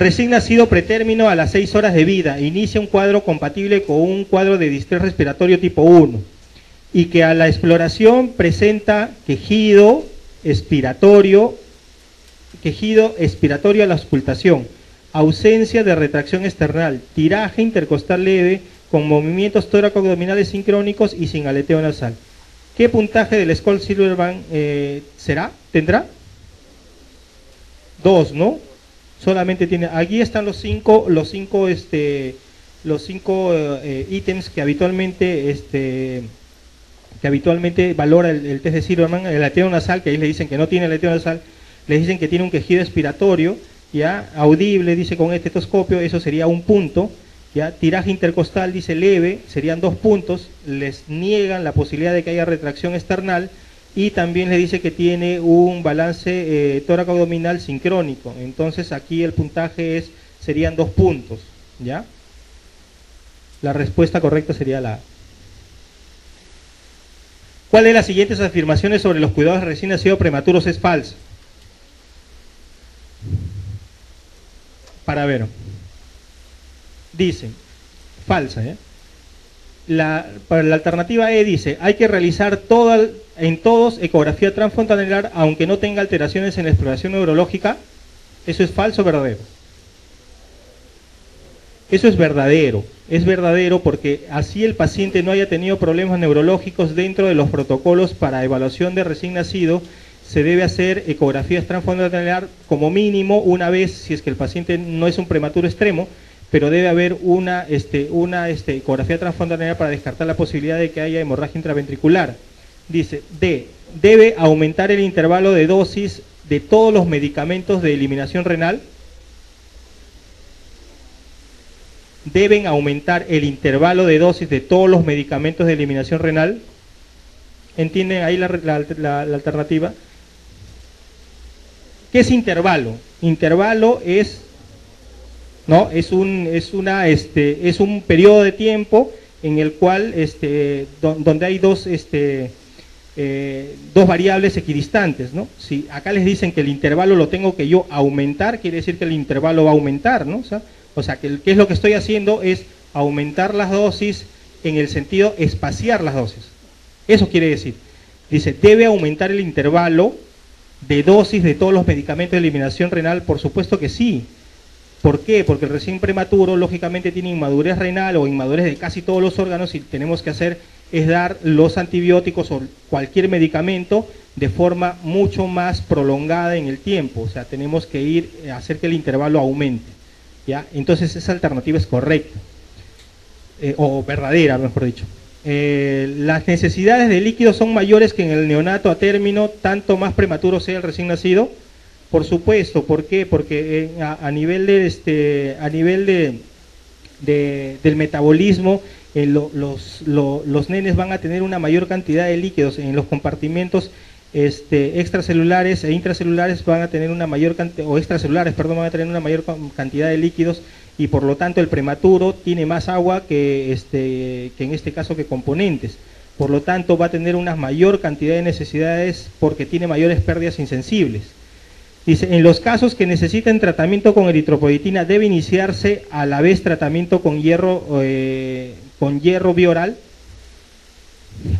Recién nacido pretérmino a las 6 horas de vida, inicia un cuadro compatible con un cuadro de distrés respiratorio tipo 1 y que a la exploración presenta quejido expiratorio a la auscultación, ausencia de retracción external, tiraje intercostal leve con movimientos tóraco-abdominales sincrónicos y sin aleteo nasal. ¿Qué puntaje del Skoll-Silverman tendrá? 2, ¿no? Solamente tiene, aquí están los cinco ítems que habitualmente valora el test de Silverman. El aleteo nasal, que ahí le dicen que no tiene aleteo nasal, le dicen que tiene un quejido expiratorio, ya, audible, dice con estetoscopio, eso sería 1 punto, ya, tiraje intercostal, dice leve, serían 2 puntos, les niegan la posibilidad de que haya retracción external, y también le dice que tiene un balance tóraco-abdominal sincrónico. Entonces aquí el puntaje serían 2 puntos, ¿ya? La respuesta correcta sería la A. ¿Cuál de las siguientes afirmaciones sobre los cuidados de recién nacidos prematuros es falsa? Para ver. Dicen, falsa, ¿eh? Para la alternativa E dice, hay que realizar en todos ecografía transfrontalar aunque no tenga alteraciones en la exploración neurológica. ¿Eso es falso o verdadero? Eso es verdadero porque así el paciente no haya tenido problemas neurológicos dentro de los protocolos para evaluación de recién nacido, se debe hacer ecografías transfrontalar como mínimo una vez, si es que el paciente no es un prematuro extremo, pero debe haber una ecografía transfrontalar para descartar la posibilidad de que haya hemorragia intraventricular. Dice, D, debe aumentar el intervalo de dosis de todos los medicamentos de eliminación renal. Deben aumentar el intervalo de dosis de todos los medicamentos de eliminación renal. ¿Entienden ahí la alternativa? ¿Qué es intervalo? Intervalo es un periodo de tiempo en el cual donde hay dos variables equidistantes, ¿no? Si acá les dicen que el intervalo lo tengo que yo aumentar, quiere decir que el intervalo va a aumentar, ¿no? O sea que ¿qué es lo que estoy haciendo? Es aumentar las dosis en el sentido espaciar las dosis. Eso quiere decir. Dice, debe aumentar el intervalo de dosis de todos los medicamentos de eliminación renal. Por supuesto que sí. ¿Por qué? Porque el recién prematuro lógicamente tiene inmadurez renal o inmadurez de casi todos los órganos y tenemos que hacer es dar los antibióticos o cualquier medicamento de forma mucho más prolongada en el tiempo. O sea, tenemos que ir a hacer que el intervalo aumente, ¿ya? Entonces esa alternativa es correcta, o verdadera, mejor dicho. Las necesidades de líquidos son mayores que en el neonato a término, tanto más prematuro sea el recién nacido. Por supuesto, ¿por qué? Porque a nivel del metabolismo, los nenes van a tener una mayor cantidad de líquidos en los compartimentos extracelulares e intracelulares, van a tener una mayor cantidad, o extracelulares, perdón, van a tener una mayor cantidad de líquidos, y por lo tanto el prematuro tiene más agua que en este caso que componentes. Por lo tanto va a tener una mayor cantidad de necesidades porque tiene mayores pérdidas insensibles. Dice, en los casos que necesiten tratamiento con eritropoyetina, ¿debe iniciarse a la vez tratamiento con hierro bioral?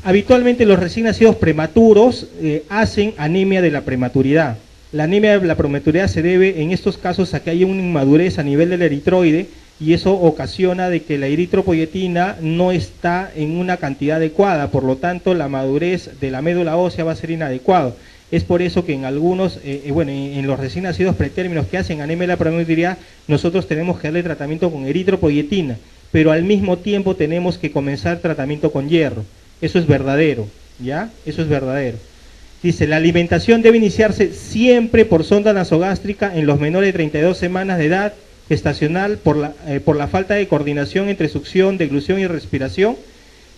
Habitualmente los recién nacidos prematuros hacen anemia de la prematuridad. La anemia de la prematuridad se debe en estos casos a que hay una inmadurez a nivel del eritroide y eso ocasiona de que la eritropoyetina no está en una cantidad adecuada, por lo tanto la madurez de la médula ósea va a ser inadecuada. Es por eso que en algunos, en los recién nacidos pretérminos que hacen anemia de la prematuridad, nosotros tenemos que darle tratamiento con eritropoyetina, pero al mismo tiempo tenemos que comenzar tratamiento con hierro. Eso es verdadero, ¿ya? Eso es verdadero. Dice, la alimentación debe iniciarse siempre por sonda nasogástrica en los menores de 32 semanas de edad gestacional por la falta de coordinación entre succión, deglución y respiración.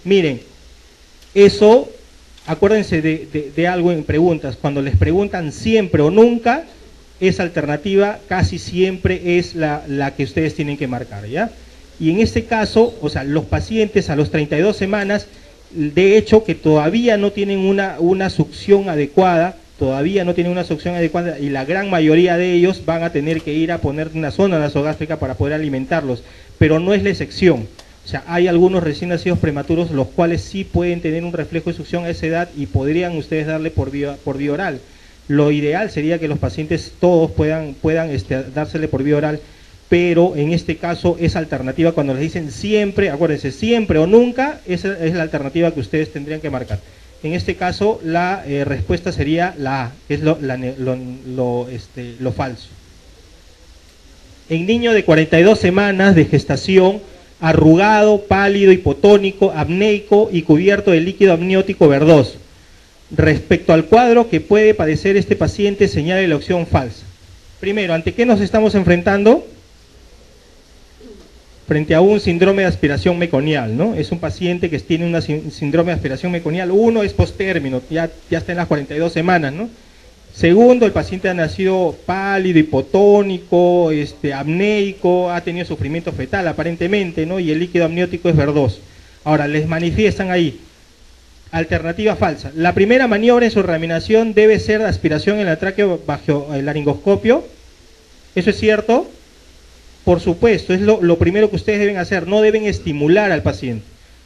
Miren, eso... Acuérdense de algo en preguntas, cuando les preguntan siempre o nunca, esa alternativa casi siempre es la que ustedes tienen que marcar, ¿ya? Y en este caso, o sea, los pacientes a los 32 semanas, de hecho que todavía no tienen una succión adecuada, todavía no tienen una succión adecuada y la gran mayoría de ellos van a tener que ir a poner una sonda nasogástrica para poder alimentarlos, pero no es la excepción. O sea, hay algunos recién nacidos prematuros los cuales sí pueden tener un reflejo de succión a esa edad y podrían ustedes darle por vía oral. Lo ideal sería que los pacientes todos puedan dársele por vía oral, pero en este caso es alternativa cuando les dicen siempre, acuérdense, siempre o nunca, esa es la alternativa que ustedes tendrían que marcar. En este caso la respuesta sería la A, que es lo falso. En niño de 42 semanas de gestación, arrugado, pálido, hipotónico, apneico y cubierto de líquido amniótico verdoso. Respecto al cuadro que puede padecer este paciente, señale la opción falsa. Primero, ¿ante qué nos estamos enfrentando? Frente a un síndrome de aspiración meconial, ¿no? Es un paciente que tiene un síndrome de aspiración meconial. Uno es postérmino, ya está en las 42 semanas, ¿no? Segundo, el paciente ha nacido pálido, hipotónico, apneico, ha tenido sufrimiento fetal aparentemente, ¿no? Y el líquido amniótico es verdoso. Ahora, les manifiestan ahí, alternativa falsa. La primera maniobra en su reanimación debe ser aspiración en la tráquea bajo el laringoscopio. ¿Eso es cierto? Por supuesto, es lo primero que ustedes deben hacer, no deben estimular al paciente.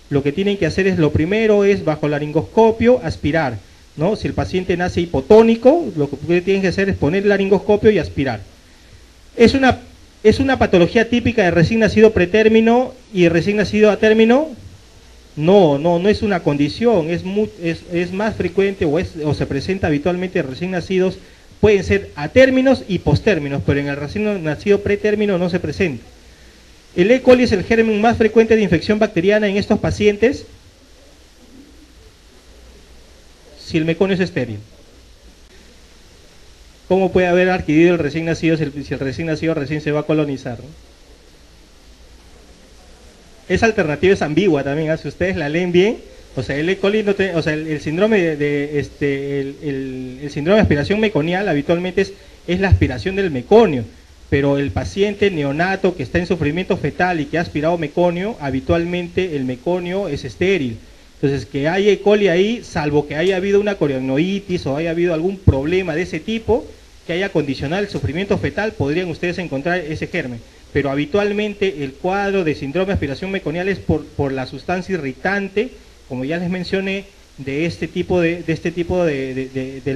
Lo que tienen que hacer es, lo primero es bajo el laringoscopio, aspirar, ¿no? Si el paciente nace hipotónico, lo que ustedes tienen que hacer es poner el laringoscopio y aspirar. ¿Es una patología típica de recién nacido pretérmino y recién nacido a término? No es una condición, es más frecuente o se presenta habitualmente en recién nacidos. Pueden ser a términos y postérminos, pero en el recién nacido pretérmino no se presenta. El E. coli es el germen más frecuente de infección bacteriana en estos pacientes si el meconio es estéril. ¿Cómo puede haber adquirido el recién nacido si el recién nacido recién se va a colonizar, ¿no? Esa alternativa es ambigua también, si ustedes la leen bien. O sea, el E. coli el síndrome el síndrome de aspiración meconial habitualmente es la aspiración del meconio, pero el paciente neonato que está en sufrimiento fetal y que ha aspirado meconio, habitualmente el meconio es estéril. Entonces, que haya E. coli ahí, salvo que haya habido una coriognoitis o haya habido algún problema de ese tipo que haya condicionado el sufrimiento fetal, podrían ustedes encontrar ese germen. Pero habitualmente el cuadro de síndrome de aspiración meconial es por la sustancia irritante, como ya les mencioné, del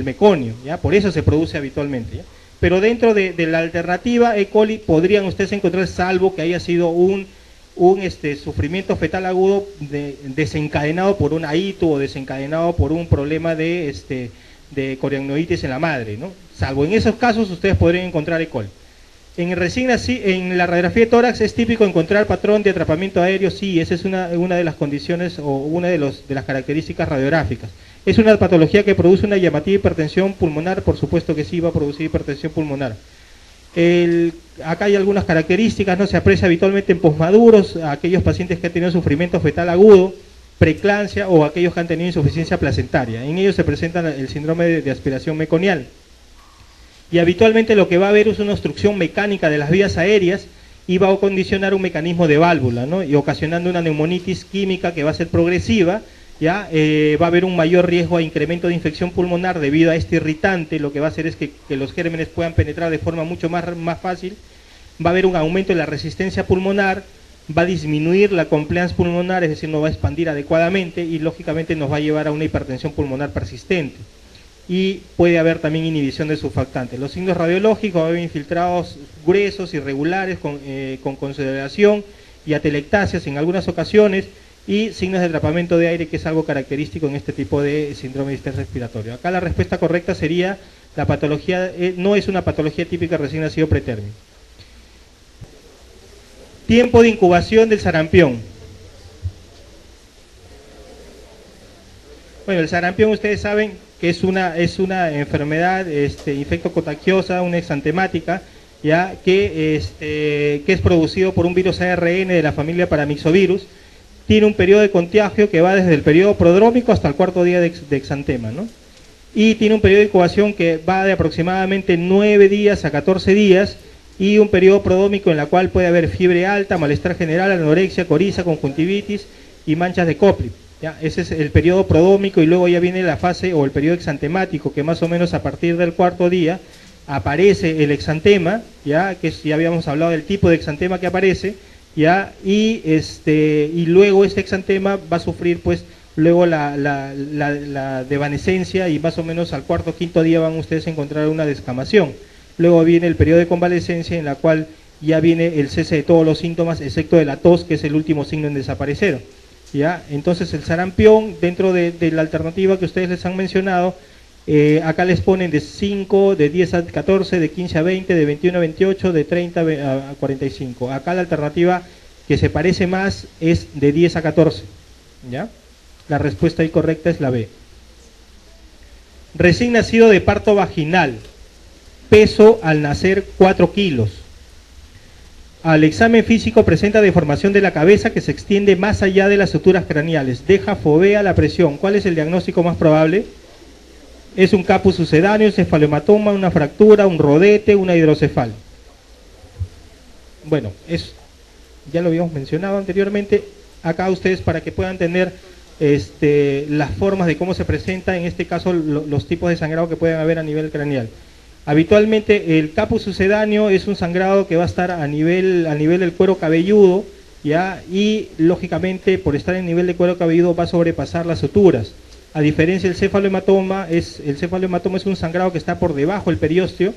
meconio, ¿ya? Por eso se produce habitualmente, ¿ya? Pero dentro de la alternativa E. coli podrían ustedes encontrar, salvo que haya sido un sufrimiento fetal agudo desencadenado por una ITU o desencadenado por un problema de coriognoitis en la madre, ¿no? Salvo en esos casos ustedes podrían encontrar E. coli. En la radiografía de tórax es típico encontrar patrón de atrapamiento aéreo, sí, esa es una de las condiciones o una de las características radiográficas. ¿Es una patología que produce una llamativa hipertensión pulmonar? Por supuesto que sí, va a producir hipertensión pulmonar. Acá hay algunas características, ¿no? Se aprecia habitualmente en posmaduros, a aquellos pacientes que han tenido sufrimiento fetal agudo, preeclampsia o aquellos que han tenido insuficiencia placentaria. En ellos se presenta el síndrome de aspiración meconial. Y habitualmente lo que va a haber es una obstrucción mecánica de las vías aéreas y va a condicionar un mecanismo de válvula, ¿no? Y ocasionando una neumonitis química que va a ser progresiva, ¿ya? Va a haber un mayor riesgo a incremento de infección pulmonar debido a este irritante. Lo que va a hacer es que los gérmenes puedan penetrar de forma mucho más fácil. Va a haber un aumento de la resistencia pulmonar, va a disminuir la compliance pulmonar, es decir, no va a expandir adecuadamente y lógicamente nos va a llevar a una hipertensión pulmonar persistente. Y puede haber también inhibición de surfactantes. Los signos radiológicos, va a haber infiltrados gruesos, irregulares, con consideración y atelectasias en algunas ocasiones, y signos de atrapamiento de aire, que es algo característico en este tipo de síndrome de distrés respiratorio. Acá la respuesta correcta sería, la patología no es una patología típica recién nacido pretérmino. Tiempo de incubación del sarampión. Bueno, el sarampión ustedes saben que es una enfermedad infectocontagiosa, una exantemática, ya que es producido por un virus ARN de la familia Paramyxovirus. Tiene un periodo de contagio que va desde el periodo prodrómico hasta el cuarto día de exantema, ¿no? Y tiene un periodo de incubación que va de aproximadamente 9 días a 14 días y un periodo prodrómico en la cual puede haber fiebre alta, malestar general, anorexia, coriza, conjuntivitis y manchas de Koplik. ¿ya? Ese es el periodo prodómico y luego ya viene la fase o el periodo exantemático, que más o menos a partir del cuarto día aparece el exantema, ya que ya habíamos hablado del tipo de exantema que aparece, ya, y luego este exantema va a sufrir pues luego la devanescencia y más o menos al cuarto o quinto día van ustedes a encontrar una descamación. Luego viene el periodo de convalecencia en la cual ya viene el cese de todos los síntomas excepto de la tos, que es el último signo en desaparecer. ¿Ya? Entonces el sarampión, dentro de la alternativa que ustedes les han mencionado, acá les ponen de 5, de 10 a 14, de 15 a 20, de 21 a 28, de 30 a 45. Acá la alternativa que se parece más es de 10 a 14. ¿Ya? La respuesta incorrecta es la B. Recién nacido de parto vaginal, peso al nacer 4 kilos. Al examen físico presenta deformación de la cabeza que se extiende más allá de las suturas craneales. Deja fovea la presión. ¿Cuál es el diagnóstico más probable? Es un capus sucedáneo, un cefalohematoma, una fractura, un rodete, una hidrocefal. Bueno, ya lo habíamos mencionado anteriormente. Acá ustedes, para que puedan tener las formas de cómo se presenta, en este caso los tipos de sangrado que pueden haber a nivel craneal. Habitualmente el capus sucedáneo es un sangrado que va a estar a nivel del cuero cabelludo, ¿ya? Y lógicamente por estar en nivel de cuero cabelludo va a sobrepasar las suturas. A diferencia del cefalohematoma, el cefalohematoma es un sangrado que está por debajo del periósteo,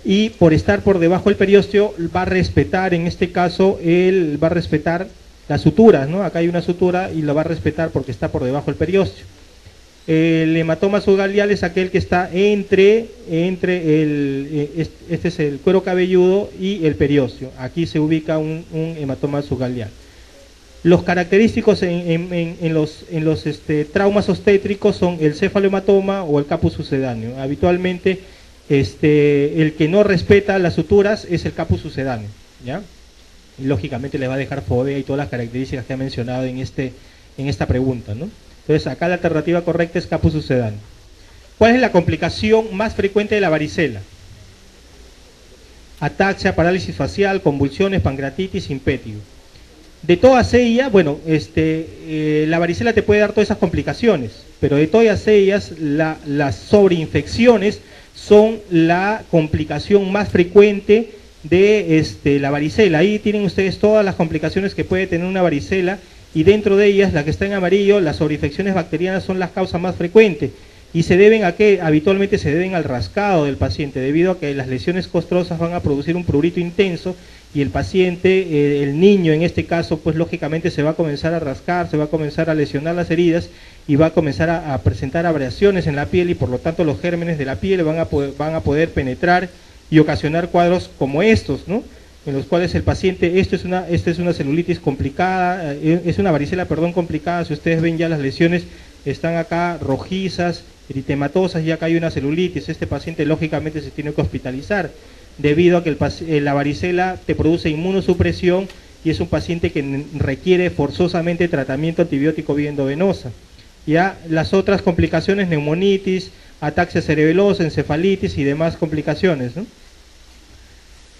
y por estar por debajo del periósteo va a respetar, en este caso, él va a respetar las suturas, ¿no? Acá hay una sutura y la va a respetar porque está por debajo del periósteo. El hematoma subgaleal es aquel que está este es el cuero cabelludo y el periósteo. Aquí se ubica un hematoma subgaleal. Los característicos en los traumas obstétricos son el cefalohematoma o el capus sucedáneo. Habitualmente el que no respeta las suturas es el capus sucedáneo, ¿ya? Y lógicamente le va a dejar fovea y todas las características que ha mencionado en esta pregunta, ¿no? Entonces acá la alternativa correcta es capus sucedáneo. ¿Cuál es la complicación más frecuente de la varicela? Ataxia, parálisis facial, convulsiones, pancreatitis, impétigo. De todas ellas, bueno, la varicela te puede dar todas esas complicaciones, pero de todas ellas las sobreinfecciones son la complicación más frecuente de la varicela. Ahí tienen ustedes todas las complicaciones que puede tener una varicela, y dentro de ellas, la que está en amarillo, las sobreinfecciones bacterianas son las causas más frecuentes, y se deben a que habitualmente se deben al rascado del paciente, debido a que las lesiones costrosas van a producir un prurito intenso, y el paciente, el niño en este caso, pues lógicamente se va a comenzar a rascar, se va a comenzar a lesionar las heridas, y va a comenzar a presentar abrasiones en la piel, y por lo tanto los gérmenes de la piel van a poder penetrar y ocasionar cuadros como estos, ¿no? En los cuales el paciente, esto es una celulitis complicada, es una varicela, perdón, complicada. Si ustedes ven ya las lesiones están acá rojizas, eritematosas, y acá hay una celulitis. Este paciente lógicamente se tiene que hospitalizar, debido a que la varicela te produce inmunosupresión, y es un paciente que requiere forzosamente tratamiento antibiótico vía endovenosa. Ya las otras complicaciones, neumonitis, ataxia cerebelosa, encefalitis y demás complicaciones, ¿no?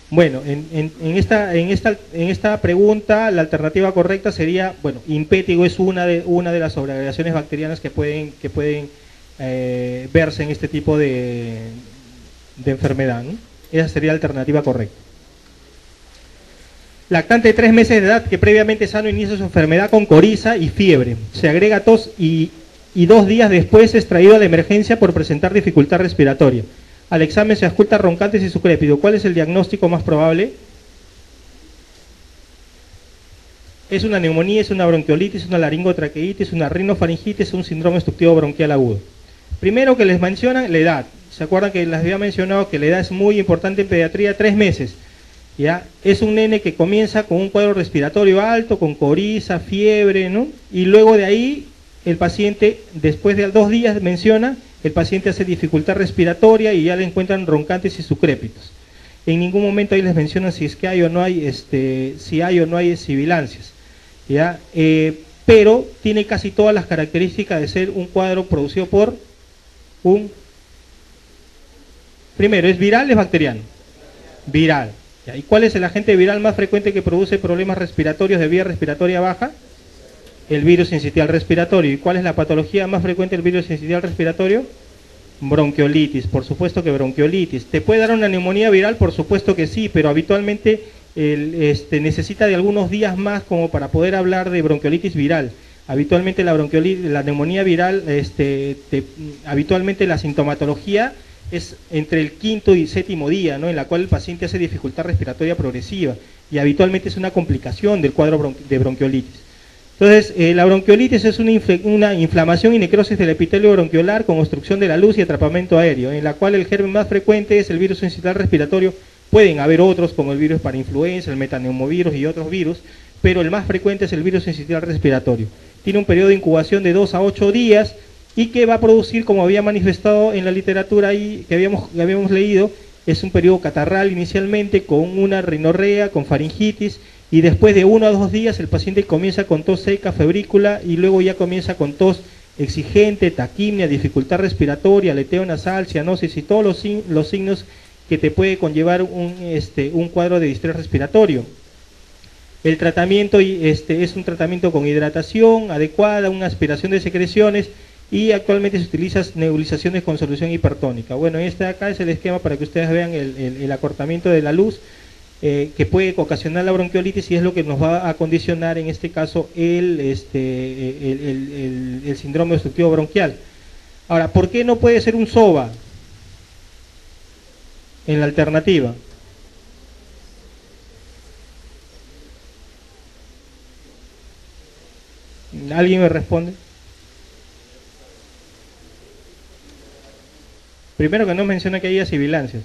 Bueno, en esta pregunta la alternativa correcta sería, bueno, impétigo es una de las sobreagregaciones bacterianas que pueden verse en este tipo de enfermedad, ¿no? Esa sería la alternativa correcta. Lactante de 3 meses de edad que previamente sano inicia su enfermedad con coriza y fiebre. Se agrega tos y 2 días después es traído a la emergencia por presentar dificultad respiratoria. Al examen se ausculta roncantes y sucrépido. ¿Cuál es el diagnóstico más probable? Es una neumonía, es una bronquiolitis, una laringotraqueitis, una rinofaringitis, un síndrome obstructivo bronquial agudo. Primero que les mencionan la edad. ¿Se acuerdan que les había mencionado que la edad es muy importante en pediatría? 3 meses. ¿Ya? Es un nene que comienza con un cuadro respiratorio alto, con coriza, fiebre, ¿no? Y luego de ahí el paciente, después de 2 días, menciona, el paciente hace dificultad respiratoria y ya le encuentran roncantes y sucrépitos. En ningún momento ahí les mencionan si es que hay o no hay, si hay o no hay sibilancias, ¿ya? Pero tiene casi todas las características de ser un cuadro producido por primero, ¿es viral o es bacteriano? Viral. ¿Ya? ¿Y cuál es el agente viral más frecuente que produce problemas respiratorios de vía respiratoria baja? El virus sincitial respiratorio. ¿Y cuál es la patología más frecuente del virus sincitial respiratorio? Bronquiolitis, por supuesto que bronquiolitis. ¿Te puede dar una neumonía viral? Por supuesto que sí, pero habitualmente necesita de algunos días más como para poder hablar de bronquiolitis viral. Habitualmente la neumonía viral, habitualmente la sintomatología es entre el quinto y séptimo día, ¿no? En la cual el paciente hace dificultad respiratoria progresiva y habitualmente es una complicación del cuadro de bronquiolitis. Entonces, la bronquiolitis es una inflamación y necrosis del epitelio bronquiolar con obstrucción de la luz y atrapamiento aéreo, en la cual el germen más frecuente es el virus sincitial respiratorio. Pueden haber otros como el virus parainfluenza, el metaneumovirus y otros virus, pero el más frecuente es el virus sincitial respiratorio. Tiene un periodo de incubación de 2 a 8 días y que va a producir, como había manifestado en la literatura ahí que habíamos leído, es un periodo catarral inicialmente con una rinorrea, con faringitis, y después de 1 a 2 días el paciente comienza con tos seca, febrícula, y luego ya comienza con tos exigente, taquimia, dificultad respiratoria, aleteo nasal, cianosis y todos los signos que te puede conllevar un cuadro de distrés respiratorio. El tratamiento es un tratamiento con hidratación adecuada, una aspiración de secreciones, y actualmente se utiliza nebulizaciones con solución hipertónica. Bueno, acá es el esquema para que ustedes vean el acortamiento de la luz que puede ocasionar la bronquiolitis, y es lo que nos va a condicionar en este caso el síndrome obstructivo bronquial. Ahora, ¿por qué no puede ser un SOBA en la alternativa? ¿Alguien me responde? Primero, que no menciona que haya sibilancias.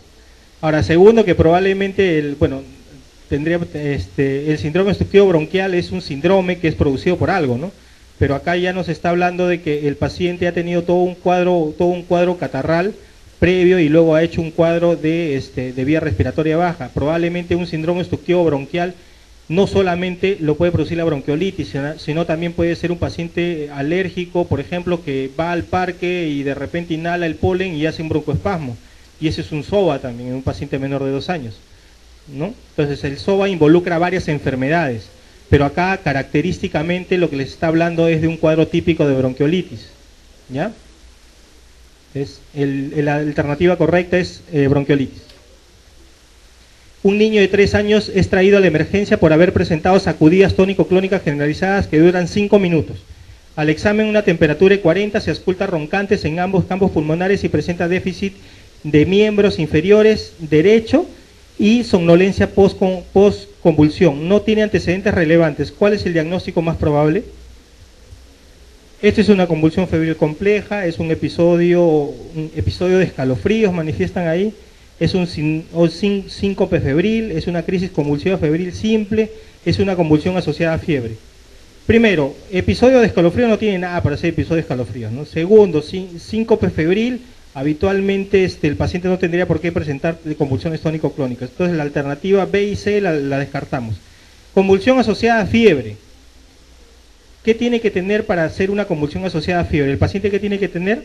Ahora, segundo, que probablemente el síndrome obstructivo bronquial es un síndrome que es producido por algo, ¿no? Pero acá ya nos está hablando de que el paciente ha tenido todo un cuadro catarral previo y luego ha hecho un cuadro de vía respiratoria baja. Probablemente un síndrome obstructivo bronquial no solamente lo puede producir la bronquiolitis, sino también puede ser un paciente alérgico, por ejemplo, que va al parque y de repente inhala el polen y hace un broncoespasmo. Y ese es un SOBA también, en un paciente menor de 2 años, ¿no? Entonces el SOBA involucra varias enfermedades, pero acá característicamente lo que les está hablando es de un cuadro típico de bronquiolitis, ¿ya? La alternativa correcta es bronquiolitis. Un niño de 3 años es traído a la emergencia por haber presentado sacudidas tónico-clónicas generalizadas que duran 5 minutos. Al examen, una temperatura de 40, se ausculta roncantes en ambos campos pulmonares y presenta déficit de miembros inferiores derecho y somnolencia post-convulsión. No tiene antecedentes relevantes. ¿Cuál es el diagnóstico más probable? Esta es una convulsión febril compleja, es un episodio de escalofríos, manifiestan ahí. Es un síncope febril, es una crisis convulsiva febril simple, es una convulsión asociada a fiebre. Primero, episodio de escalofrío no tiene nada para ser episodio de escalofrío, ¿no? Segundo, síncope febril, habitualmente el paciente no tendría por qué presentar convulsiones tónico-clónicas. Entonces la alternativa B y C la descartamos. Convulsión asociada a fiebre. ¿Qué tiene que tener para hacer una convulsión asociada a fiebre? ¿El paciente qué tiene que tener?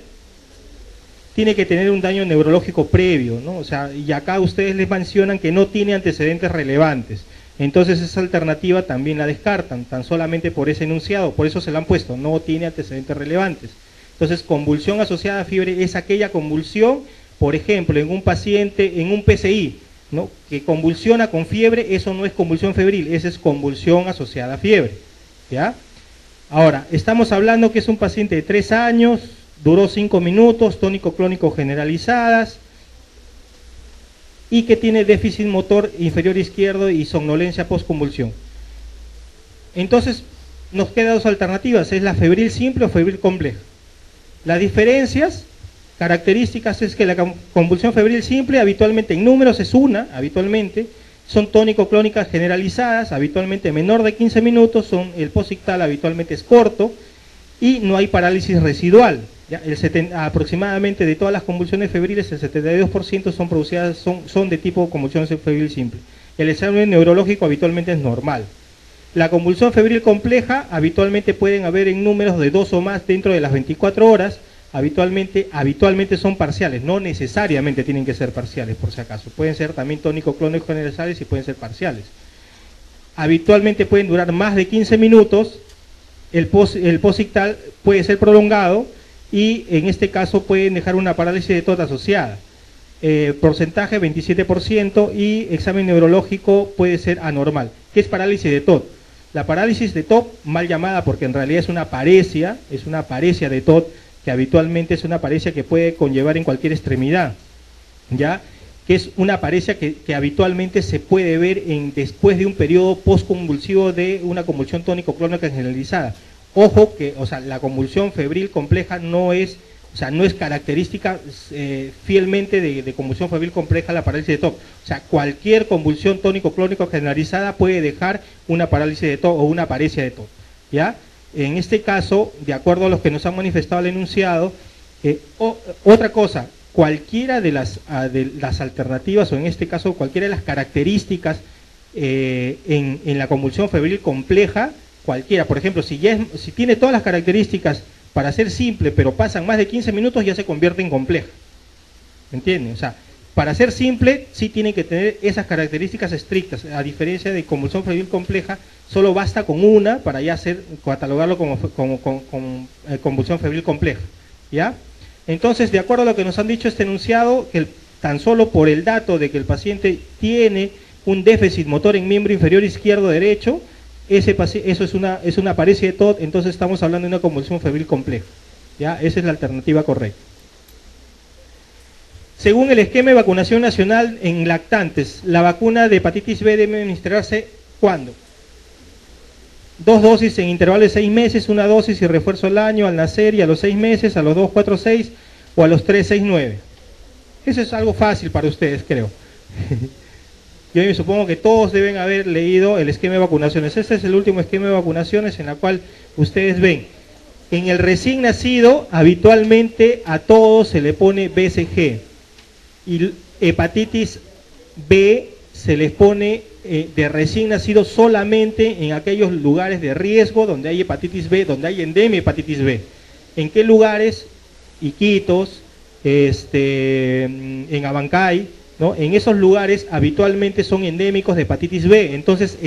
Tiene que tener un daño neurológico previo, ¿no? O sea, y acá ustedes les mencionan que no tiene antecedentes relevantes. Entonces esa alternativa también la descartan, tan solamente por ese enunciado, por eso se la han puesto, no tiene antecedentes relevantes. Entonces, convulsión asociada a fiebre es aquella convulsión, por ejemplo, en un paciente, en un PCI, ¿no? Que convulsiona con fiebre, eso no es convulsión febril, esa es convulsión asociada a fiebre, ¿ya? Ahora, estamos hablando que es un paciente de 3 años, duró 5 minutos, tónico-clónico generalizadas, y que tiene déficit motor inferior izquierdo y somnolencia postconvulsión. Entonces, nos quedan 2 alternativas, es la febril simple o febril compleja. Las diferencias, características, es que la convulsión febril simple habitualmente en números es una, habitualmente, son tónico-clónicas generalizadas, habitualmente menor de 15 minutos, el posictal habitualmente es corto, y no hay parálisis residual. ¿Ya? Aproximadamente de todas las convulsiones febriles, el 72% son producidas, son de tipo convulsión febril simple. El examen neurológico habitualmente es normal. La convulsión febril compleja habitualmente pueden haber en números de 2 o más dentro de las 24 horas, habitualmente son parciales, no necesariamente tienen que ser parciales por si acaso, pueden ser también tónico-clónicos generalizados y pueden ser parciales. Habitualmente pueden durar más de 15 minutos el post-ictal puede ser prolongado y en este caso pueden dejar una parálisis de TOT asociada. Porcentaje 27% y examen neurológico puede ser anormal. ¿Qué es parálisis de TOT? La parálisis de TOT, mal llamada porque en realidad es una paresia de TOT, que habitualmente es una paresia que puede conllevar en cualquier extremidad, ¿ya? Que es una paresia que habitualmente se puede ver después de un periodo postconvulsivo de una convulsión tónico-clónica generalizada. Ojo que, o sea, la convulsión febril compleja no es característica fielmente de convulsión febril compleja la parálisis de TOT. O sea, cualquier convulsión tónico-clónica generalizada puede dejar una parálisis de TOT o una paresia de TOT, ¿ya? En este caso, de acuerdo a los que nos han manifestado el enunciado, otra cosa, cualquiera de las alternativas, o en este caso cualquiera de las características en la convulsión febril compleja, cualquiera, por ejemplo, si tiene todas las características para ser simple, pero pasan más de 15 minutos, ya se convierte en compleja. ¿Me entienden? O sea, para ser simple, sí tiene que tener esas características estrictas, a diferencia de convulsión febril compleja, solo basta con una para ya catalogarlo como convulsión febril compleja, ¿ya? Entonces, de acuerdo a lo que nos han dicho este enunciado, que tan solo por el dato de que el paciente tiene un déficit motor en miembro inferior izquierdo-derecho, eso es una paresia de TOT, entonces estamos hablando de una convulsión febril compleja, ¿ya? Esa es la alternativa correcta. Según el esquema de vacunación nacional en lactantes, la vacuna de hepatitis B debe administrarse ¿cuándo? 2 dosis en intervalo de 6 meses, 1 dosis y refuerzo al año, al nacer y a los 6 meses, a los 2, 4, 6 o a los 3, 6, 9. Eso es algo fácil para ustedes, creo. Yo me supongo que todos deben haber leído el esquema de vacunaciones. Este es el último esquema de vacunaciones en la cual ustedes ven. En el recién nacido, habitualmente a todos se le pone BCG. Y hepatitis B se les pone de recién nacido solamente en aquellos lugares de riesgo donde hay hepatitis B, donde hay endemia hepatitis B. ¿En qué lugares? Iquitos, en Abancay, ¿no? En esos lugares habitualmente son endémicos de hepatitis B. Entonces,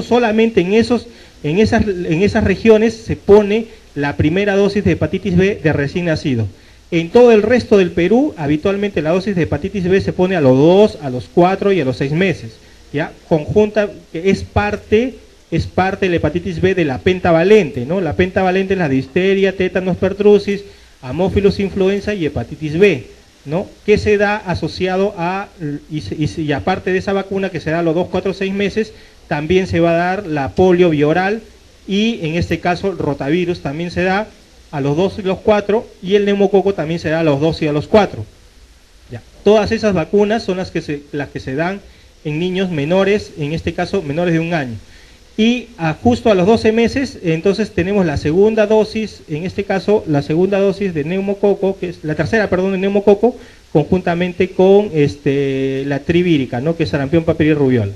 solamente en esas regiones se pone la primera dosis de hepatitis B de recién nacido. En todo el resto del Perú, habitualmente la dosis de hepatitis B se pone a los 2, a los 4 y a los 6 meses. ¿Ya? Conjunta, que es parte de la hepatitis B de la pentavalente, ¿no? La pentavalente es la difteria, tétanos, pertussis, Haemophilus influenza y hepatitis B, ¿no? Que se da asociado y aparte de esa vacuna que se da a los 2, 4, 6 meses, también se va a dar la polio bioral y en este caso el rotavirus también se da a los 2 y los 4 y el neumococo también se da a los 2 y a los 4. Ya. Todas esas vacunas son las que se dan en niños menores, en este caso menores de 1 año. Y justo a los 12 meses, entonces tenemos la segunda dosis, en este caso la segunda dosis de neumococo, que es la tercera, perdón, de neumococo, conjuntamente con la trivírica, ¿no? Que es sarampión, papilio y rubiola.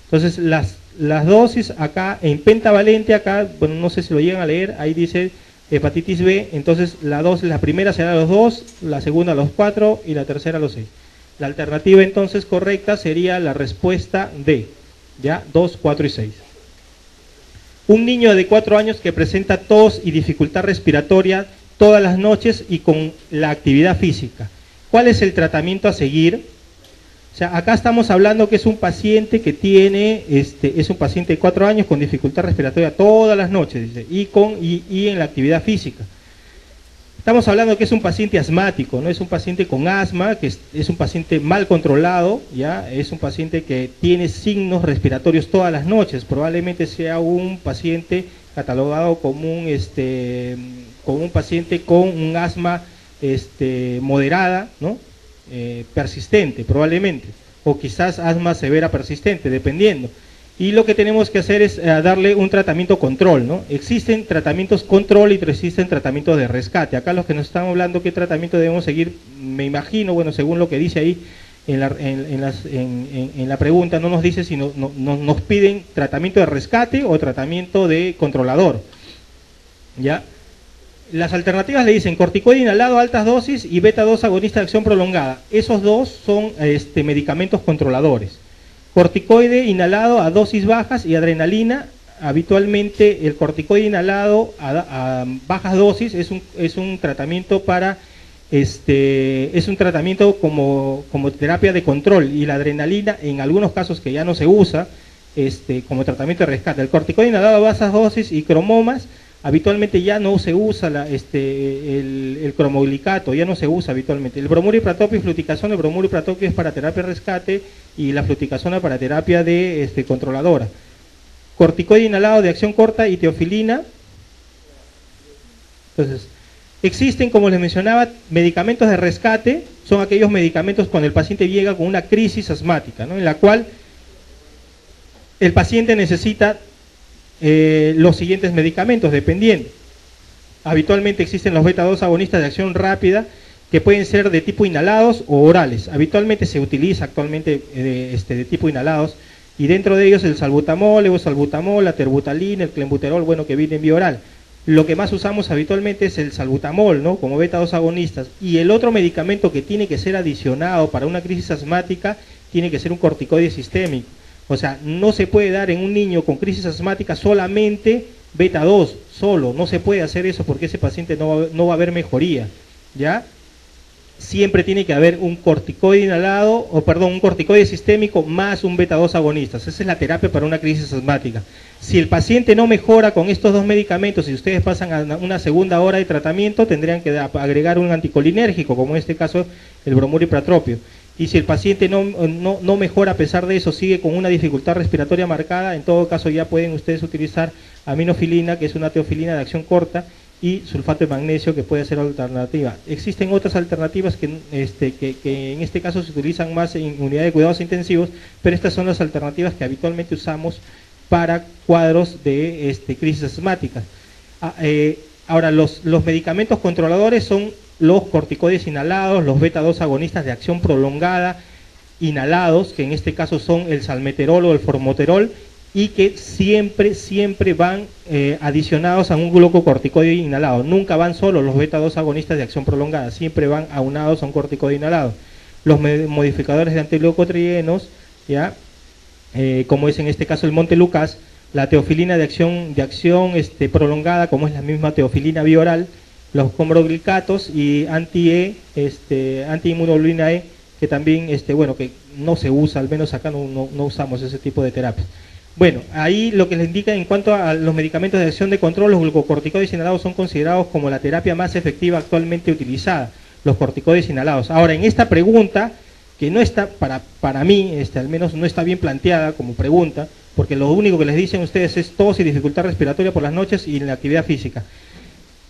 Entonces las dosis acá, en pentavalente acá, bueno, no sé si lo llegan a leer, ahí dice hepatitis B, entonces la primera será a los 2, la segunda a los 4 y la tercera a los 6. La alternativa entonces correcta sería la respuesta D, ¿ya? 2, 4 y 6. Un niño de 4 años que presenta tos y dificultad respiratoria todas las noches y con la actividad física. ¿Cuál es el tratamiento a seguir? O sea, acá estamos hablando que es un paciente que tiene, es un paciente de 4 años con dificultad respiratoria todas las noches, dice, y en la actividad física. Estamos hablando que es un paciente asmático, no es un paciente con asma, que es un paciente mal controlado, ya es un paciente que tiene signos respiratorios todas las noches, probablemente sea un paciente catalogado como un paciente con un asma moderada, ¿no? Persistente probablemente, o quizás asma severa persistente, dependiendo. Y lo que tenemos que hacer es darle un tratamiento control, ¿no? Existen tratamientos control y existen tratamientos de rescate. Acá los que nos están hablando qué tratamiento debemos seguir, me imagino, bueno, según lo que dice ahí en la pregunta, no nos dice si nos piden tratamiento de rescate o tratamiento de controlador, ¿ya? Las alternativas le dicen corticoide inhalado a altas dosis y beta-2 agonista de acción prolongada. Esos dos son medicamentos controladores. Corticoide inhalado a dosis bajas y adrenalina habitualmente el corticoide inhalado a bajas dosis es un tratamiento para es un tratamiento como terapia de control, y la adrenalina en algunos casos que ya no se usa como tratamiento de rescate. El corticoide inhalado a bajas dosis y cromomas habitualmente ya no se usa el cromoglicato, ya no se usa habitualmente. El bromuro y pratopio y fluticasona, el bromuro y pratopio es para terapia de rescate y la fluticasona para terapia de controladora. Corticoide inhalado de acción corta y teofilina. Entonces, existen, como les mencionaba, medicamentos de rescate, son aquellos medicamentos cuando el paciente llega con una crisis asmática, ¿no?, en la cual el paciente necesita los siguientes medicamentos, dependiendo. Habitualmente existen los beta-2 agonistas de acción rápida, que pueden ser de tipo inhalados o orales. Habitualmente se utiliza actualmente de tipo inhalados, y dentro de ellos el salbutamol, levosalbutamol, la terbutalina, el clenbuterol, bueno, que viene en vía oral. Lo que más usamos habitualmente es el salbutamol, ¿no?, como beta-2 agonistas, y el otro medicamento que tiene que ser adicionado para una crisis asmática tiene que ser un corticoide sistémico. O sea, no se puede dar en un niño con crisis asmática solamente beta-2, solo, no se puede hacer eso porque ese paciente no va a haber mejoría, ¿ya? Siempre tiene que haber un corticoide inhalado, un corticoide sistémico más un beta-2 agonista. Esa es la terapia para una crisis asmática. Si el paciente no mejora con estos dos medicamentos y ustedes pasan a una segunda hora de tratamiento, tendrían que agregar un anticolinérgico, como en este caso el bromuro y pratropio. Y si el paciente no mejora a pesar de eso, sigue con una dificultad respiratoria marcada, en todo caso ya pueden ustedes utilizar aminofilina, que es una teofilina de acción corta, y sulfato de magnesio, que puede ser alternativa. Existen otras alternativas que en este caso se utilizan más en unidades de cuidados intensivos, pero estas son las alternativas que habitualmente usamos para cuadros de crisis asmáticas. Ahora, los medicamentos controladores son los corticoides inhalados, los beta-2 agonistas de acción prolongada inhalados, que en este caso son el salmeterol o el formoterol, y que siempre van adicionados a un glucocorticoide inhalado. Nunca van solos los beta-2 agonistas de acción prolongada, siempre van aunados a un corticoide inhalado. Los modificadores de antileucotrienos, ¿ya? Como es en este caso el montelukast, la teofilina de acción prolongada, como es la misma teofilina bioral, los combroglicatos y antiinmunoglobulina E, que también, que no se usa, al menos acá no usamos ese tipo de terapia. Bueno, ahí lo que les indica en cuanto a los medicamentos de acción de control, los glucocorticoides inhalados son considerados como la terapia más efectiva actualmente utilizada, los corticoides inhalados. Ahora, en esta pregunta, que no está, para mí, al menos no está bien planteada como pregunta, porque lo único que les dicen ustedes es tos y dificultad respiratoria por las noches y en la actividad física.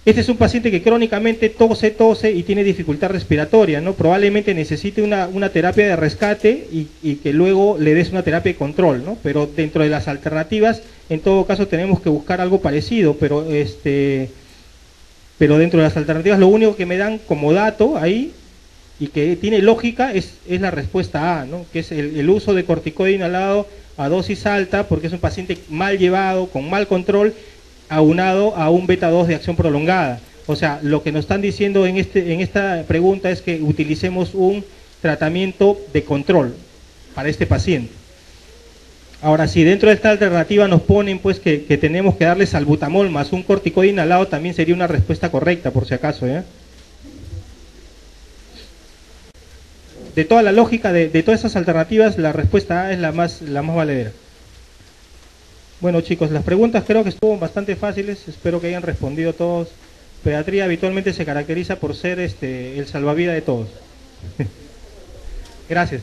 Este es un paciente que crónicamente tose y tiene dificultad respiratoria, ¿no? Probablemente necesite una terapia de rescate y que luego le des una terapia de control, ¿no? Pero dentro de las alternativas, en todo caso tenemos que buscar algo parecido, pero dentro de las alternativas lo único que me dan como dato ahí y que tiene lógica es la respuesta A, ¿no?, que es el uso de corticoide inhalado a dosis alta, porque es un paciente mal llevado, con mal control, aunado a un beta-2 de acción prolongada. O sea, lo que nos están diciendo en esta pregunta es que utilicemos un tratamiento de control para este paciente. Ahora, si dentro de esta alternativa nos ponen pues que tenemos que darle salbutamol más un corticoide inhalado, también sería una respuesta correcta, por si acaso, ¿ya? De toda la lógica de todas esas alternativas, la respuesta A es la más valedera. Bueno, chicos, las preguntas creo que estuvo bastante fáciles, espero que hayan respondido todos. Pediatría habitualmente se caracteriza por ser el salvavidas de todos. Gracias.